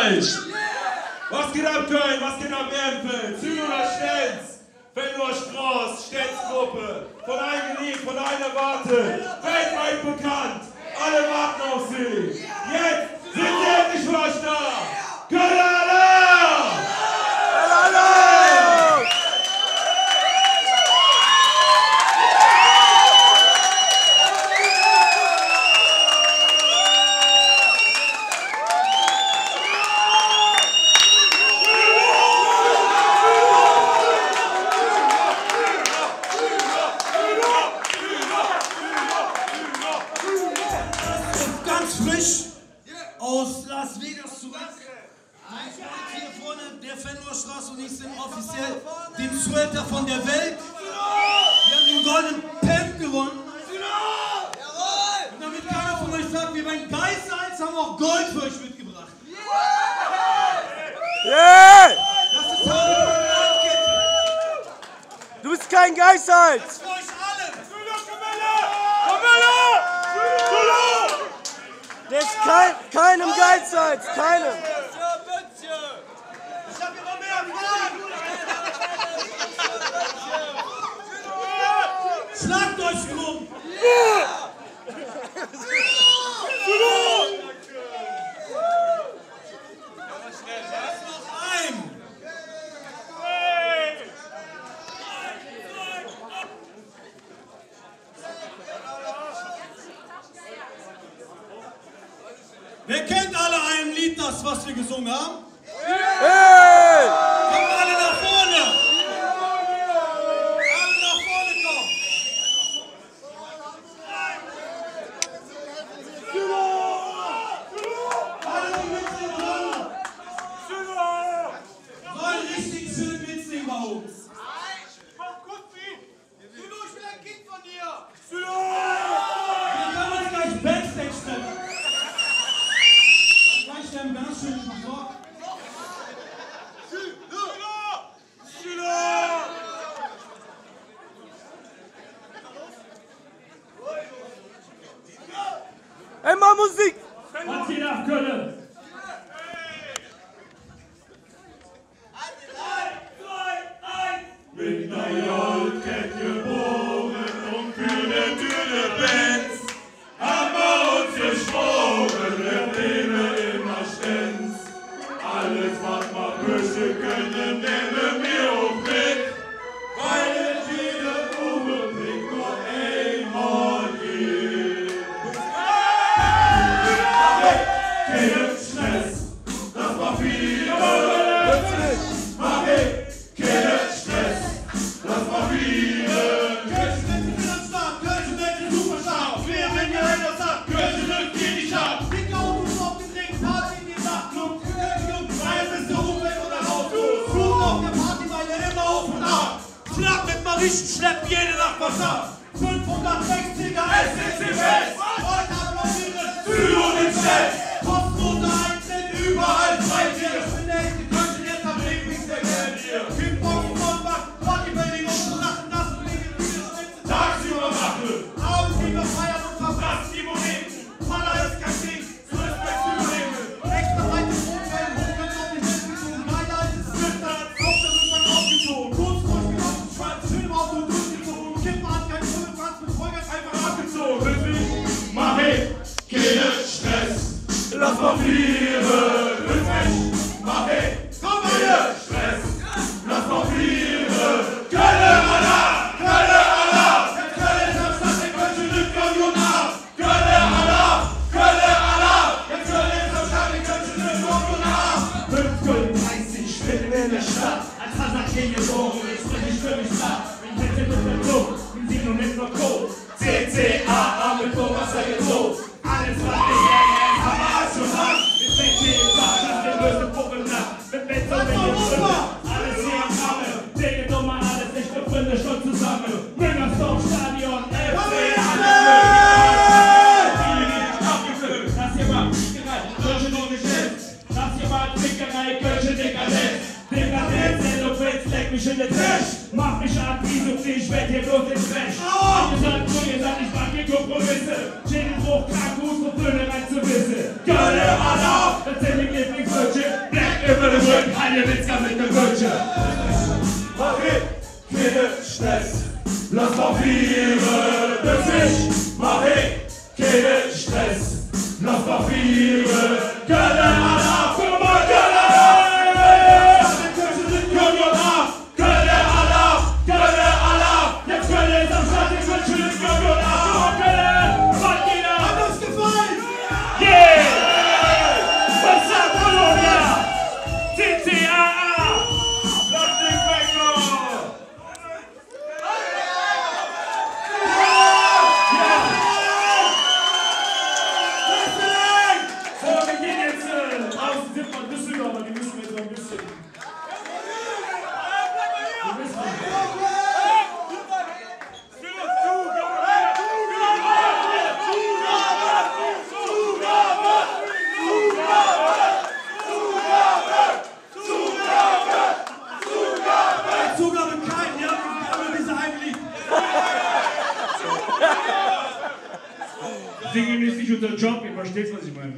euch! Was geht ab Köln? Was geht ab Ehrenfeld? Süd oder Stenz? Fenloher Strauß, Stenzgruppe. Von einem geliebt, von einem erwartet. Weltweit bekannt. Alle warten auf sie. Jetzt sind sie endlich für euch da. Köln Alarm! Aus Las Vegas zurück. Hier vorne, der Fenloher Straße und ich sind offiziell den Swelter von der Welt. Wir haben den goldenen Pen gewonnen. Und damit keiner von euch sagt, wir werden Geizhals, haben wir auch Gold für euch mitgebracht. Yeah! Das ist Harry von der Landkette. Du bist kein Geizhals! Für euch alle. Der ist keinem Geizhals, keinem! Ich hab hier noch mehr Fragen! Schlagt euch drum! Noch ein! Wer kennt alle ein Lied, das was wir gesungen haben? Hey! Kommt alle nach vorne! Alle nach vorne kommen! Alle mitsingen dran! Sollen richtig schön mitsingen bei uns! Ich bin ein Kind von dir! Wir können uns gleich Backstage treffen! Ich bin ganz schön versorgt. Immer Musik! Was geht ab Köln? Mit einer Goldkette geboren und für eine dünne Benz haben wir uns geschworen, wir bleiben immer stens. Alles, was wir büschen können, nehmen wir auch mit, weil es jede Uhr bringt nur einmal geht. Kein Stress, das war viel. Mach ich, kein Stress, das war viel. Köln ist am Start, Köln ist Superstar. Wer, wenn ihr einer sagt, Köln rückt ihr nicht ab. Dicke Autos auf den Ring, Party in den Nachtclub. Weiß ist der Umwelt oder Autos. Flucht auf der Partymeile immer auf und ab. Schlag mit Marischen, schleppt jede Nacht was ab. 560er SCCS. Heute applaudieren Süd und den Chef. Kostenlose Einzeln, überall frei hier. Ich bin der echte Köln, jetzt am Lieblings der Geld hier. Kickbox, Nordbach, Bodybuilding und Lachen, das und die Spitze. Tagsüber machen. Abendliebe feiern und verpasst die Moneten. Maler ist kein Ding, so ist mein Überleben. Extra weite Mondfällen, Hochkant auf den Bettgezogen. Geiler als es wird, dann hat Hauptsache wird aufgezogen. Kurz durchgelaufen, schwarz, schön im Auto durchgezogen. Kippen hat kein Schuldenplatz, mit Vollgas einfach abgezogen. Deswegen mach ich keinen Stress. Lass mal fliegen, rhythmisch, mach ich keinen Stress. Lass mal fliegen, Köln Alarm, Köln Alarm. Köln ist am Start, der Köln rückt Union ab. Köln Alarm, Köln Alarm. Jetzt Köln ist am Start, der Köln rückt Union ab. 5:30 mitten in der Stadt, als Hazard hier geboren, ich sprich nicht für mich ab. Bin Kette mit der Club, im Sieg und mit nur Code. CCA, mit Thomas gezogen. Alles was ich lerne, ist aber alles schon lang. Ich bin jeden Tag, dass wir böse Puppen nach. Mit Metzo, mit den Schwimmen, alles hier am Ramme. Dinge dumm an alles, ich befinde schon zusammen. Müngersdorf, Stadion, FC, das hier war Fickerei, Kölsche nur geschätzt. Das hier war Fickerei, Kölsche Dekadenz. Dekadenz, du willst, leck mich in den Trash. Mach mich an, wieso ich werd hier bloß in Trash. Ihr sagt, ich mach hier Kompromisse. Schädelbruch, Krankhus und Föhne rein zu Wisse. Köln Alarm, das sind die Lieblingswünsche. kleine Witzka mit dem Brötchen. Mach ich keinen Stress, lass mal vieren. Mach ich keinen Stress, lass mal vieren. Gölle Allah, guck mal, Gölle! Gölle Allah, Gölle Allah. Jetzt Gölle ist am Start, den Wünschen ist Gölle Allah. Gölle, Martina! Hat uns gefallen? Yeah! What's up, Colonia? TTAA! Lass dich wegkommen! So, wir gehen jetzt aus Dipp und Düsseldorf, aber die müssen wir so ein bisschen. Zugabe kein, ja, aber diese ein Lied. Singen ist nicht unser Job, ihr versteht, was ich meine.